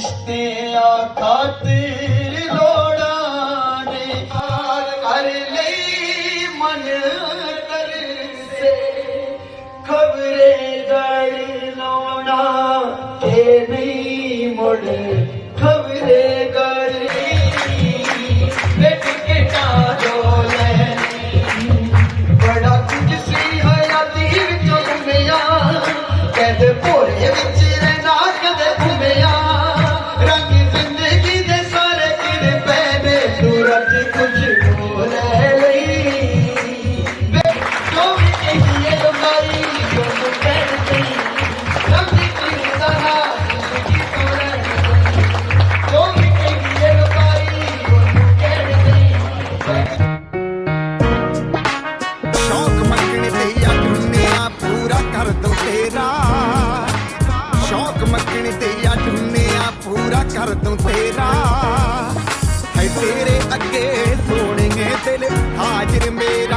ਰਿਸ਼ਤਿਆਂ ਖਾਤਰ ਲੋੜਾਂ ਨੇ ਕਰ ਲਈ ਮਨ ਤਰਸੇ ਖਬਰੇ ਗੜ ਲਾਉਣਾ ਤੇ ਨਹੀਂ ਮੁੜ ਖਬਰੇ ਗਲੀ ਵੇਖ ਕੇ ਟਾਰੋ ਲੈ ਬੜਾ ਕੁਝ ਸੀ ਹਯਾਤੀ ਵਿੱਚੋਂ ਘੁੰਮਿਆ ਕਦੇ ਭੋਰੇ ਵਿੱਚ ਰਹਿਣਾ ਕਦੇ ਘੁੰਮਿਆ ਰੰਗ ਜ਼ਿੰਦਗੀ ਦੇ ਸਾਰੇ ਕਿਹੜੇ ਪੈਨੇ ਸੂਰਜ ਕੁਝ ਹੋ ਲਈ ਜੋ ਵੀ ਕਹੀਏ ਲੁਕਾਈ ਜੋ ਕਹਿ ਗਈ ਰੱਬ ਦੀ ਸਹਾ ਜ਼ਿੰਦਗੀ ਤੋਂ ਰਹਿ ਜੋ ਵੀ ਕਹੀਏ ਲੁਕਾਈ ਜੋ ਕਹਿ ਗਈ ਸ਼ੌਕ ਮੰਗਣੇ ਤੇ ਯਾਦ ਹੁੰਨੇ ਆ ਪੂਰਾ ਕਰ ਦੂੰ ਤੇਰਾ ਸ਼ੌਕ ਮੰਗਣੇ ਤੇ ਯਾਦ ਹੁੰਨੇ ਆ ਪੂਰਾ ਕਰ ਦੂੰ ਤੇਰਾ ਹੈ ਤੇਰੇ ਅੱਗੇ ਸੋਹਣੀਏ ਦਿਲ ਹਾਜ਼ਰ ਮੇਰਾ